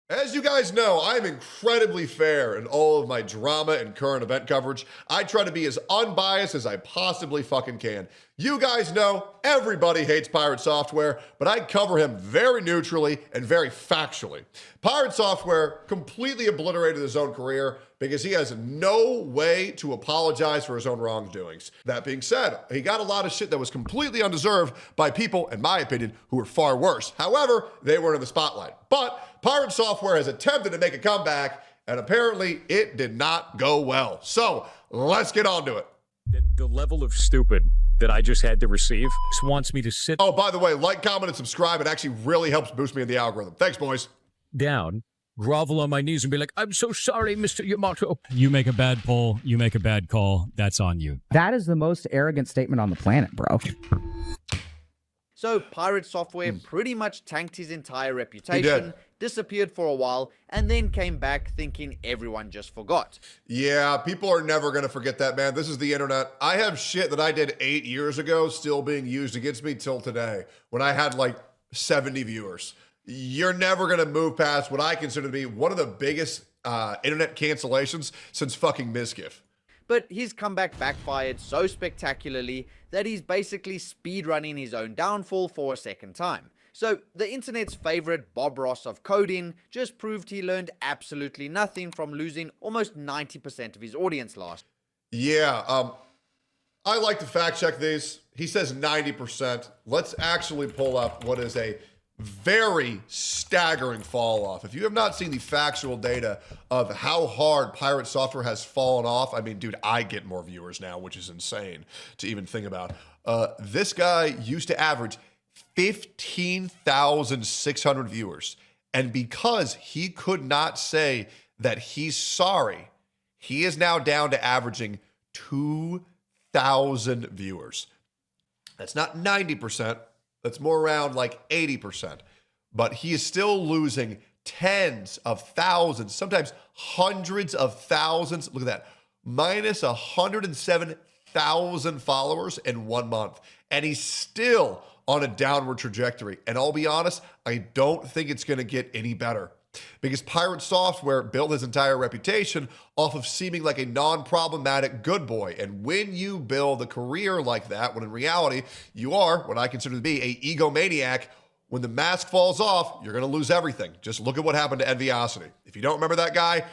As you guys know, I'm incredibly fair in all of my drama and current event coverage. I try to be as unbiased as I possibly fucking can. You guys know everybody hates Pirate Software, but I cover him very neutrally and very factually. Pirate Software completely obliterated his own career because he has no way to apologize for his own wrongdoings. That being said, he got a lot of shit that was completely undeserved by people, in my opinion, who were far worse. However, they weren't in the spotlight. But Pirate Software has attempted to make a comeback, and apparently it did not go well. So let's get on to it. The level of stupid that I just had to receive just wants me to sit Oh, by the way, like, comment, and subscribe. It actually really helps boost me in the algorithm. Thanks, boys. down, grovel on my knees, and be like, "I'm so sorry, Mr. Yamato." You make a bad poll, you make a bad call, that's on you. That is the most arrogant statement on the planet, bro. So Pirate Software pretty much tanked his entire reputation, disappeared for a while, and then came back thinking everyone just forgot. Yeah, people are never going to forget that, man. This is the internet. I have shit that I did 8 years ago still being used against me till today when I had like 70 viewers. You're never going to move past what I consider to be one of the biggest internet cancellations since fucking Mizgif. But his comeback backfired so spectacularly that he's basically speedrunning his own downfall for a second time. So the internet's favorite Bob Ross of coding just proved he learned absolutely nothing from losing almost 90% of his audience last. Yeah, I like to fact check these. He says 90%. Let's actually pull up what is a very staggering fall off. If you have not seen the factual data of how hard Pirate Software has fallen off, I mean, dude, I get more viewers now, which is insane to even think about. This guy used to average 15,600 viewers. And because he could not say that he's sorry, he is now down to averaging 2,000 viewers. That's not 90%. That's more around like 80%. But he is still losing tens of thousands, sometimes hundreds of thousands. Look at that. Minus 107,000 followers in 1 month. And he's still on a downward trajectory. And I'll be honest, I don't think it's going to get any better. Because Pirate Software built his entire reputation off of seeming like a non-problematic good boy. And when you build a career like that, when in reality, you are what I consider to be a egomaniac, when the mask falls off, you're going to lose everything. Just look at what happened to Enviosity. If you don't remember that guy,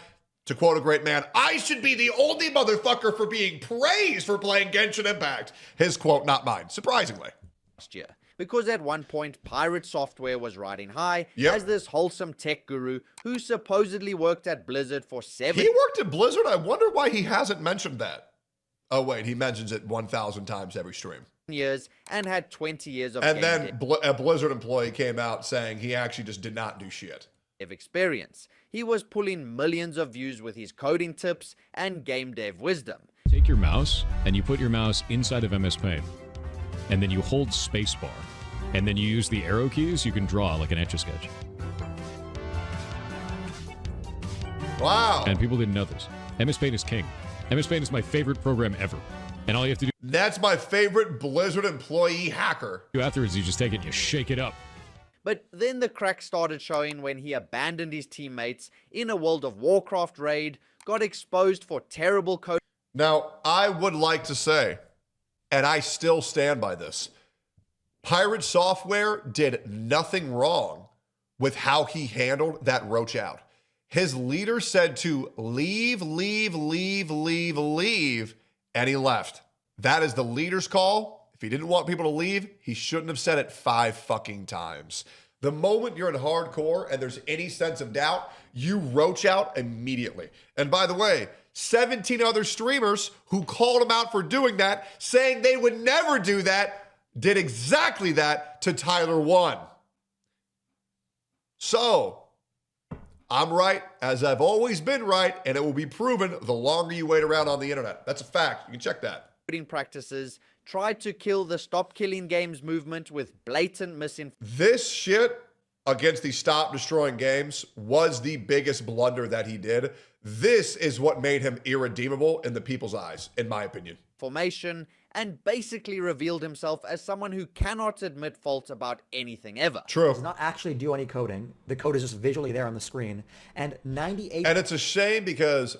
to quote a great man, I should be the only motherfucker for being praised for playing Genshin Impact. His quote, not mine, surprisingly. Last year. Because at one point, Pirate Software was riding high Yep. as this wholesome tech guru who supposedly worked at Blizzard for 7 He worked at Blizzard? I wonder why he hasn't mentioned that. Oh, wait, he mentions it 1,000 times every stream. years and had 20 years of And game then a Blizzard employee came out saying he actually just did not do shit. dev experience. He was pulling millions of views with his coding tips and game dev wisdom. Take your mouse and you put your mouse inside of MS Paint. And then you hold spacebar. And then you use the arrow keys, you can draw like an Etch-a-Sketch. Wow. And people didn't know this. MS Paint is king. MS Paint is my favorite program ever. And all you have to That's my favorite Blizzard employee hacker. do afterwards, you just take it and you shake it up. But then the cracks started showing when he abandoned his teammates in a World of Warcraft raid, got exposed for terrible code. Now, I would like to say, and I still stand by this, Pirate Software did nothing wrong with how he handled that roach out. His leader said to leave, and he left. That is the leader's call. If he didn't want people to leave, he shouldn't have said it 5 fucking times. The moment you're in hardcore and there's any sense of doubt, you roach out immediately. And by the way, 17 other streamers who called him out for doing that, saying they would never do that, did exactly that to Tyler 1. So, I'm right, as I've always been right, and it will be proven the longer you wait around on the internet. That's a fact. You can check that. Coding practices, tried to kill the Stop Killing Games movement with blatant misinformation. This shit against the Stop Destroying Games was the biggest blunder that he did. This is what made him irredeemable in the people's eyes, in my opinion. and basically revealed himself as someone who cannot admit fault about anything ever. True. Does not actually do any coding. The code is just visually there on the screen. And 98% And it's a shame because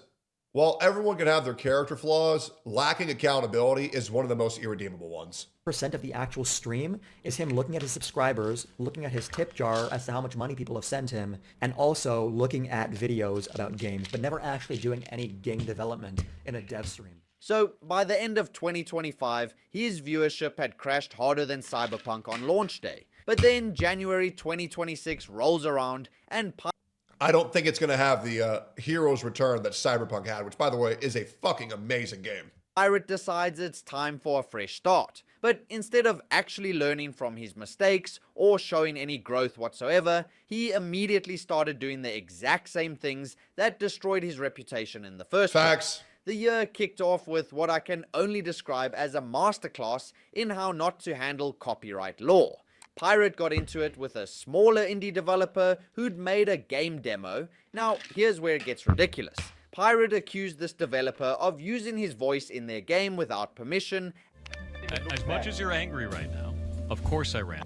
while everyone can have their character flaws, lacking accountability is one of the most irredeemable ones. of the actual stream is him looking at his subscribers, looking at his tip jar as to how much money people have sent him, and also looking at videos about games, but never actually doing any game development in a dev stream. So, by the end of 2025, his viewership had crashed harder than Cyberpunk on launch day. But then January 2026 rolls around and I don't think it's going to have the hero's return that Cyberpunk had, which, by the way, is a fucking amazing game. Pirate decides it's time for a fresh start. But instead of actually learning from his mistakes or showing any growth whatsoever, he immediately started doing the exact same things that destroyed his reputation in the first place. Facts. The year kicked off with what I can only describe as a masterclass in how not to handle copyright law. Pirate got into it with a smaller indie developer who'd made a game demo. Now, here's where it gets ridiculous. Pirate accused this developer of using his voice in their game without permission. As much as you're angry right now, of course I ran.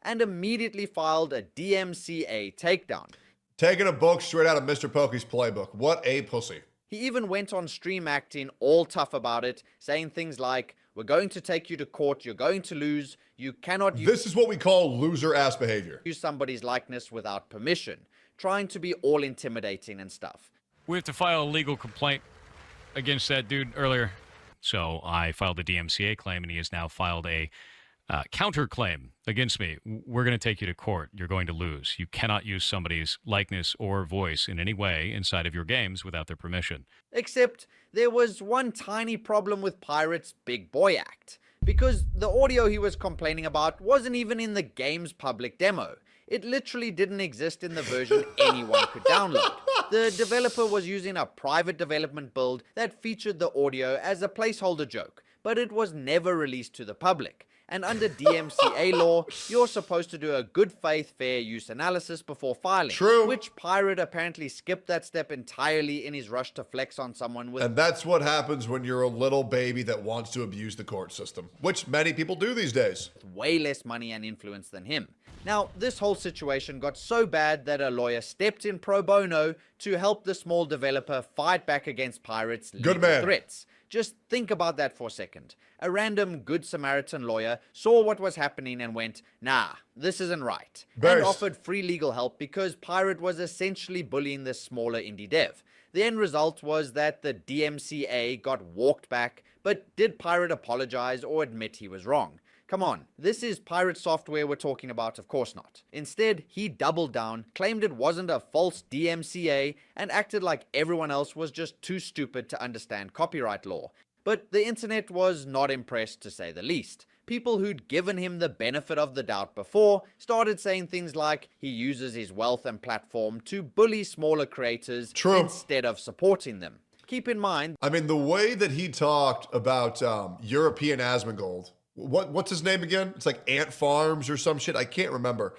And immediately filed a DMCA takedown. Taking a book straight out of Mr. Pokey's playbook. What a pussy. He even went on stream acting all tough about it, saying things like, "We're going to take you to court, you're going to lose, you cannot This is what we call loser-ass behavior. use somebody's likeness without permission," trying to be all intimidating and stuff. We have to file a legal complaint against that dude earlier. So I filed a DMCA claim, and he has now filed a counterclaim against me. We're going to take you to court. You're going to lose. You cannot use somebody's likeness or voice in any way inside of your games without their permission. Except there was one tiny problem with Pirate's Big Boy Act, because the audio he was complaining about wasn't even in the game's public demo. It literally didn't exist in the version anyone could download. The developer was using a private development build that featured the audio as a placeholder joke, but it was never released to the public. And under DMCA law, you're supposed to do a good faith, fair use analysis before filing. True. Which Pirate apparently skipped that step entirely in his rush to flex on someone with And that's what happens when you're a little baby that wants to abuse the court system, which many people do these days. way less money and influence than him. Now, this whole situation got so bad that a lawyer stepped in pro bono to help the small developer fight back against Pirate's legal man. threats. Just think about that for a second. A random Good Samaritan lawyer saw what was happening and went, "Nah, this isn't right," and Burst. offered free legal help because Pirate was essentially bullying this smaller indie dev. The end result was that the DMCA got walked back, but did Pirate apologize or admit he was wrong? Come on, this is Pirate software we're talking about, of course not. Instead, he doubled down, claimed it wasn't a false DMCA, and acted like everyone else was just too stupid to understand copyright law. But the internet was not impressed, to say the least. People who'd given him the benefit of the doubt before started saying things like he uses his wealth and platform to bully smaller creators True. instead of supporting them. Keep in mind, I mean, the way that he talked about European Asmongold, what's his name again? It's like Ant Farms or some shit. I can't remember.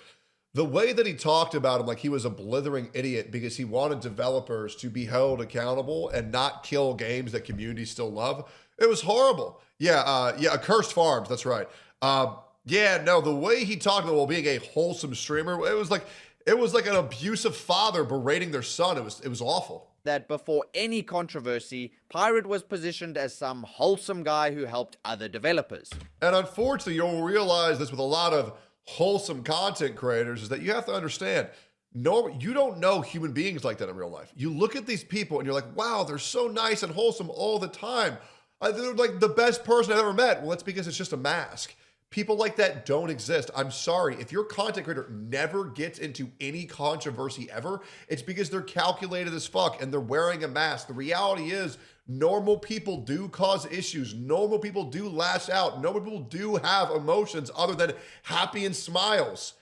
The way that he talked about him like he was a blithering idiot because he wanted developers to be held accountable and not kill games that communities still love. It was horrible. Accursed Farms. That's right. The way he talked about being a wholesome streamer, it was like an abusive father berating their son. It was awful. that before any controversy, Pirate was positioned as some wholesome guy who helped other developers. And unfortunately, you'll realize this with a lot of wholesome content creators is that you have to understand, no, you don't know human beings like that in real life. You look at these people and you're like, wow, they're so nice and wholesome all the time. They're like the best person I've ever met. Well, that's because it's just a mask. People like that don't exist. I'm sorry. If your content creator never gets into any controversy ever, it's because they're calculated as fuck and they're wearing a mask. The reality is normal people do cause issues. Normal people do lash out. Normal people do have emotions other than happy and smiles.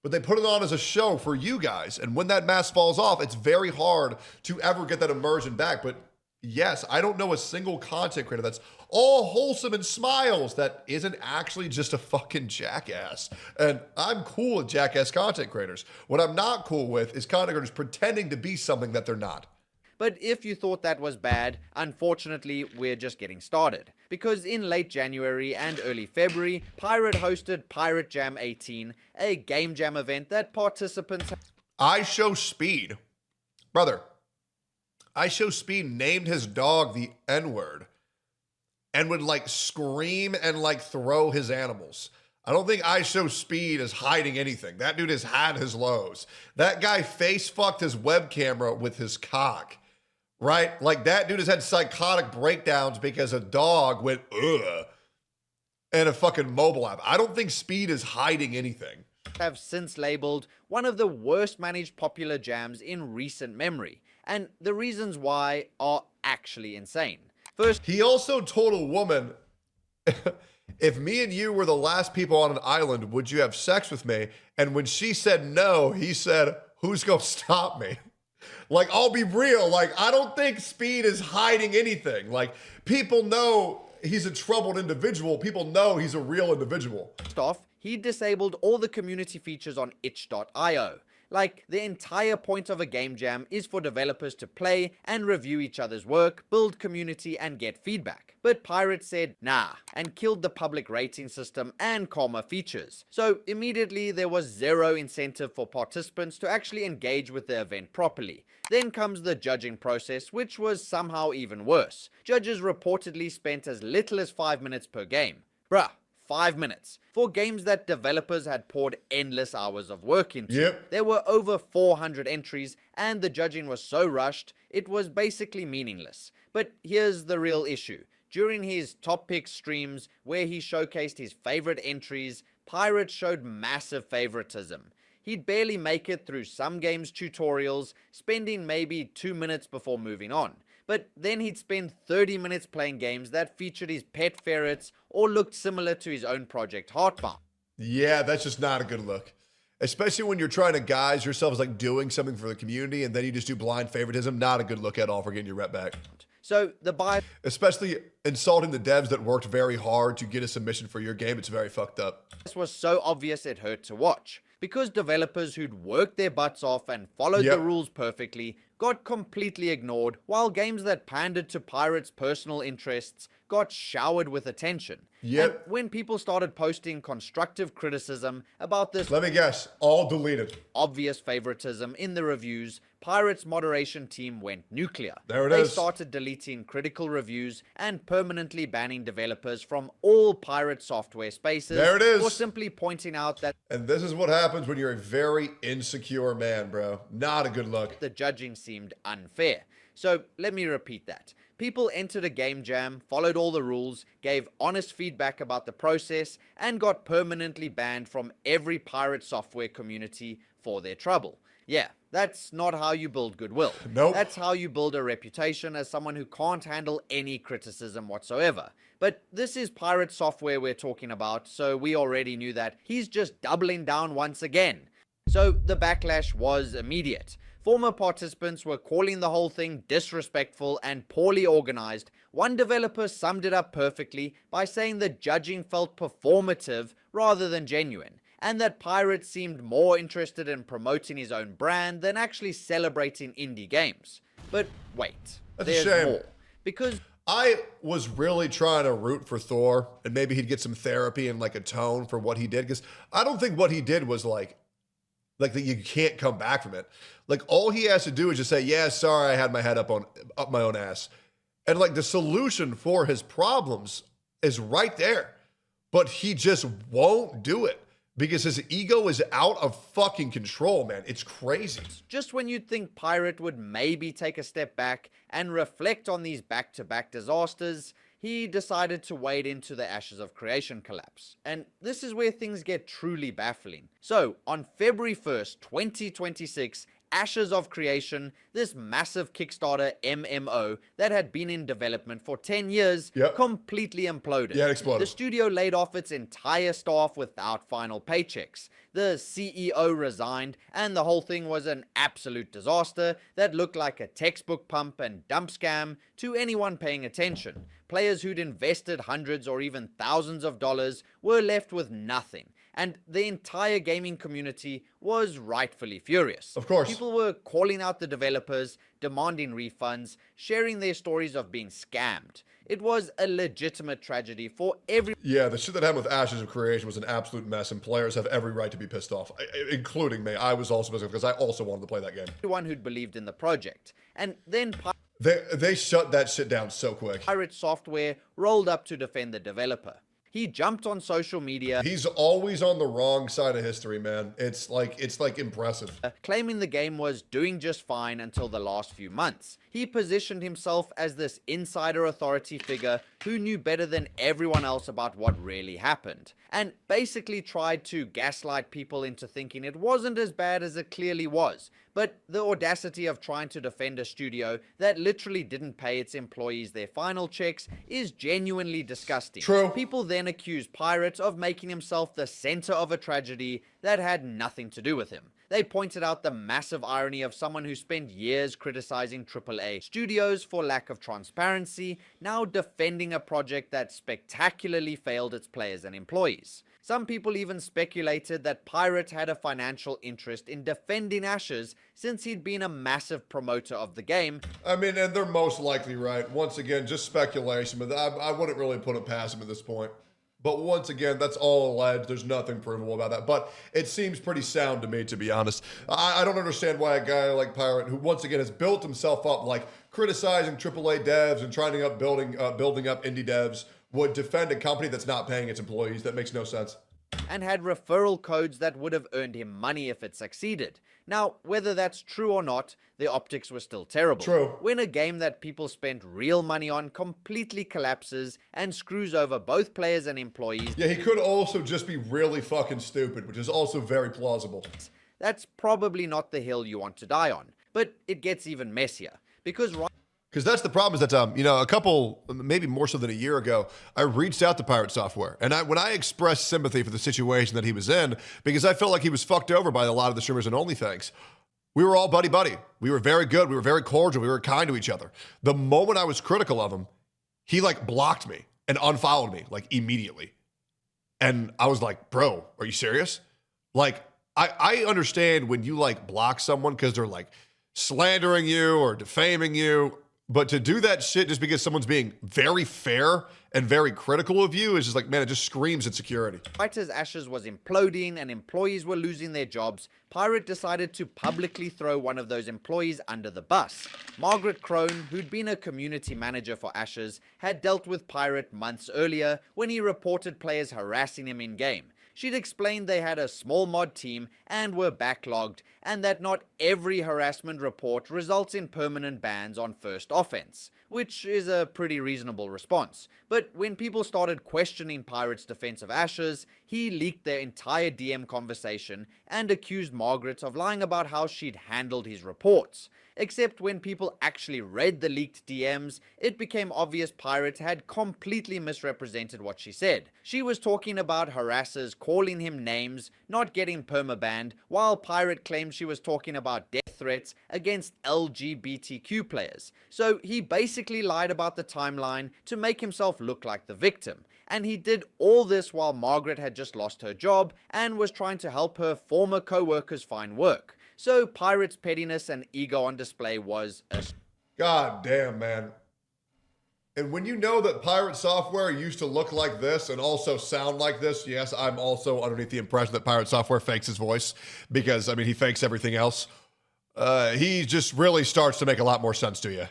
But they put it on as a show for you guys. And when that mask falls off, it's very hard to ever get that immersion back. But yes, I don't know a single content creator that's all wholesome and smiles that isn't actually just a fucking jackass. And I'm cool with jackass content creators. What I'm not cool with is content creators pretending to be something that they're not. But if you thought that was bad, unfortunately, we're just getting started. Because in late January and early February, Pirate hosted Pirate Jam 18, a game jam event that participants... I Show Speed. Brother, I Show Speed named his dog the N-word and would like scream and like throw his animals. I don't think I Show Speed is hiding anything. That dude has had his lows. That guy face fucked his web camera with his cock, right? Like that dude has had psychotic breakdowns because a dog went ugh in a fucking mobile app. I don't think Speed is hiding anything. Have since labeled one of the worst managed popular jams in recent memory. And the reasons why are actually insane. First, he also told a woman, if me and you were the last people on an island, would you have sex with me? And when she said no, he said, who's gonna stop me? Like, I'll be real. Like, I don't think Speed is hiding anything. Like, people know he's a troubled individual. People know he's a real individual. first off, he disabled all the community features on itch.io. Like, the entire point of a game jam is for developers to play and review each other's work, build community, and get feedback. But Pirate said nah, and killed the public rating system and karma features. So immediately there was zero incentive for participants to actually engage with the event properly. Then comes the judging process, which was somehow even worse. Judges reportedly spent as little as 5 minutes per game. Bruh. 5 minutes for games that developers had poured endless hours of work into. Yep. There were over 400 entries, and the judging was so rushed, it was basically meaningless. But here's the real issue. During his top pick streams, where he showcased his favorite entries, Pirate showed massive favoritism. He'd barely make it through some games' tutorials, spending maybe 2 minutes before moving on. But then he'd spend 30 minutes playing games that featured his pet ferrets or looked similar to his own project Heartbound. Yeah, that's just not a good look. Especially when you're trying to guise yourself as like doing something for the community and then you just do blind favoritism. Not a good look at all for getting your rep back. So the bias Especially insulting the devs that worked very hard to get a submission for your game. It's very fucked up. was so obvious it hurt to watch. Because developers who'd worked their butts off and followed Yep. the rules perfectly got completely ignored, while games that pandered to Pirate's personal interests got showered with attention. Yep. And when people started posting constructive criticism about this Let me guess, all deleted. obvious favoritism in the reviews, Pirate's moderation team went nuclear. There it They is. started deleting critical reviews and permanently banning developers from all Pirate software spaces. There it is. Or simply pointing out that And this is what happens when you're a very insecure man, bro. Not a good look. the judging seemed unfair. So let me repeat that. People entered a game jam, followed all the rules, gave honest feedback about the process, and got permanently banned from every Pirate software community for their trouble. Yeah, that's not how you build goodwill. Nope. That's how you build a reputation as someone who can't handle any criticism whatsoever. But this is Pirate software we're talking about, so we already knew that. He's just doubling down once again. So the backlash was immediate. Former participants were calling the whole thing disrespectful and poorly organized. One developer summed it up perfectly by saying the judging felt performative rather than genuine, and that Pirate seemed more interested in promoting his own brand than actually celebrating indie games. But wait, That's a there's shame. more. Because I was really trying to root for Thor and maybe he'd get some therapy and like a tone for what he did. Because I don't think what he did was like that you can't come back from it. Like all he has to do is just say, yeah, sorry, I had my head up my own ass. And like the solution for his problems is right there. But he just won't do it because his ego is out of fucking control, man. It's crazy. just when you'd think Pirate would maybe take a step back and reflect on these back-to-back disasters, he decided to wade into the Ashes of Creation collapse. And this is where things get truly baffling. So, on February 1st, 2026, Ashes of Creation, this massive Kickstarter MMO that had been in development for 10 years, Yep. completely imploded. Yeah, it exploded. The studio laid off its entire staff without final paychecks. The CEO resigned, and the whole thing was an absolute disaster that looked like a textbook pump and dump scam to anyone paying attention. Players who'd invested hundreds or even thousands of dollars were left with nothing, and the entire gaming community was rightfully furious. Of course. People were calling out the developers, demanding refunds, sharing their stories of being scammed. It was a legitimate tragedy for everyone Yeah, the shit that happened with Ashes of Creation was an absolute mess, and players have every right to be pissed off, including me. I was also pissed off because I also wanted to play that game. who'd believed in the project. And then They shut that shit down so quick. Pirate Software rolled up to defend the developer. He jumped on social media, He's always on the wrong side of history, man. It's like impressive. claiming the game was doing just fine until the last few months. He positioned himself as this insider authority figure who knew better than everyone else about what really happened, and basically tried to gaslight people into thinking it wasn't as bad as it clearly was. But the audacity of trying to defend a studio that literally didn't pay its employees their final checks is genuinely disgusting. True. People then accused Pirate of making himself the center of a tragedy that had nothing to do with him. They pointed out the massive irony of someone who spent years criticizing AAA studios for lack of transparency, now defending a project that spectacularly failed its players and employees. Some people even speculated that Pirate had a financial interest in defending Ashes since he'd been a massive promoter of the game. I mean, and they're most likely right. Once again, just speculation, but I wouldn't really put it past him at this point. But once again, that's all alleged. There's nothing provable about that. But it seems pretty sound to me, to be honest. I don't understand why a guy like Pirate, who once again has built himself up, like criticizing AAA devs and trying to building up indie devs, would defend a company that's not paying its employees. That makes no sense. And had referral codes that would have earned him money if it succeeded. Now, whether that's true or not, the optics were still terrible. True. When a game that people spent real money on completely collapses and screws over both players and employees, Yeah, he could also just be really fucking stupid, which is also very plausible. that's probably not the hill you want to die on. But it gets even messier. Because Because that's the problem is that, a couple, maybe more so than a year ago, I reached out to Pirate Software. And when I expressed sympathy for the situation that he was in, because I felt like he was fucked over by a lot of the streamers and OnlyFans, we were all buddy-buddy. We were very good. We were very cordial. We were kind to each other. The moment I was critical of him, he, blocked me and unfollowed me, immediately. And I was like, bro, are you serious? I understand when you, block someone because they're, slandering you or defaming you. But to do that shit just because someone's being very fair and very critical of you is just man, it just screams insecurity. right as Ashes was imploding and employees were losing their jobs, Pirate decided to publicly throw one of those employees under the bus. Margaret Crone, who'd been a community manager for Ashes, had dealt with Pirate months earlier when he reported players harassing him in-game. She'd explained they had a small mod team and were backlogged, and that not every harassment report results in permanent bans on first offense, which is a pretty reasonable response. But when people started questioning Pirate's defense of Ashes, he leaked their entire DM conversation and accused Margaret of lying about how she'd handled his reports. Except when people actually read the leaked DMs, it became obvious Pirate had completely misrepresented what she said. She was talking about harassers calling him names, not getting permabanned, while Pirate claimed she was talking about death threats against LGBTQ players. So he basically lied about the timeline to make himself look like the victim. And he did all this while Margaret had just lost her job and was trying to help her former co-workers find work. So Pirate's pettiness and ego on display was a God damn, man. And when you know that Pirate Software used to look like this and also sound like this, yes, I'm also underneath the impression that Pirate Software fakes his voice because, he fakes everything else. He just really starts to make a lot more sense to you.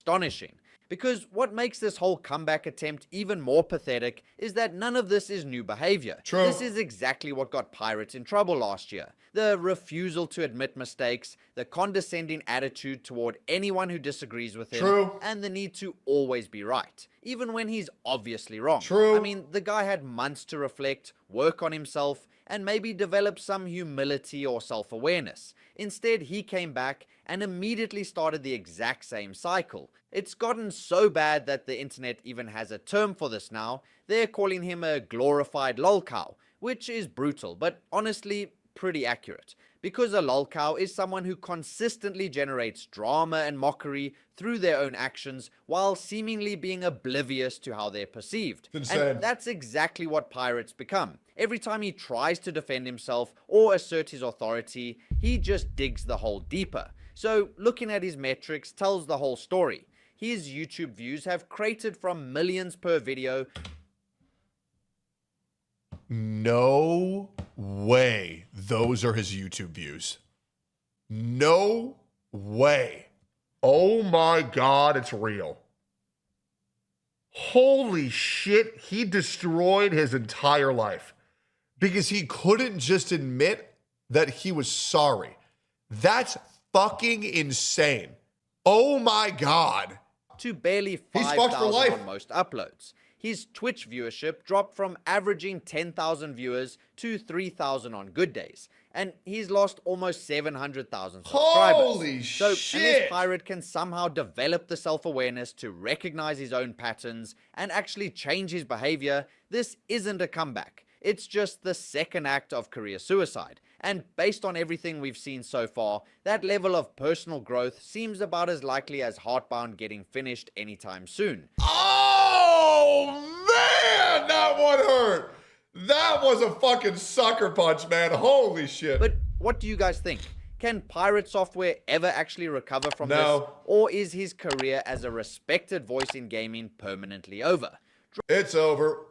astonishing. Because what makes this whole comeback attempt even more pathetic is that none of this is new behavior. True. This is exactly what got Pirates in trouble last year. The refusal to admit mistakes, the condescending attitude toward anyone who disagrees with him, True. and the need to always be right, even when he's obviously wrong. True. The guy had months to reflect, work on himself, and maybe develop some humility or self-awareness. Instead, he came back and immediately started the exact same cycle. It's gotten so bad that the internet even has a term for this now. They're calling him a glorified lolcow, which is brutal, but honestly, pretty accurate. because a lolcow is someone who consistently generates drama and mockery through their own actions while seemingly being oblivious to how they're perceived. Insane. And that's exactly what pirates become. Every time he tries to defend himself or assert his authority, he just digs the hole deeper. So looking at his metrics tells the whole story. His YouTube views have cratered from millions per video. No way those are his YouTube views. No way. Oh my God, it's real. Holy shit, he destroyed his entire life because he couldn't just admit that he was sorry. That's fucking insane. Oh my God. To barely He's fucked for 5,000 life. on most uploads. His Twitch viewership dropped from averaging 10,000 viewers to 3,000 on good days. And he's lost almost 700,000 subscribers. Holy so shit. unless Pirate can somehow develop the self-awareness to recognize his own patterns and actually change his behavior, this isn't a comeback. It's just the second act of career suicide. And based on everything we've seen so far, that level of personal growth seems about as likely as Heartbound getting finished anytime soon. Oh, man, that one hurt. That was a fucking sucker punch, man. Holy shit. But what do you guys think? Can Pirate Software ever actually recover from No. this? Or is his career as a respected voice in gaming permanently over? It's over.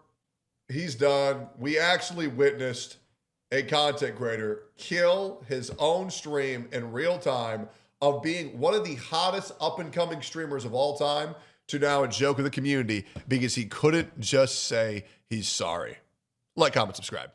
He's done. We actually witnessed a content creator kill his own stream in real time of being one of the hottest up-and-coming streamers of all time to now a joke of the community because he couldn't just say he's sorry. Like, comment, subscribe.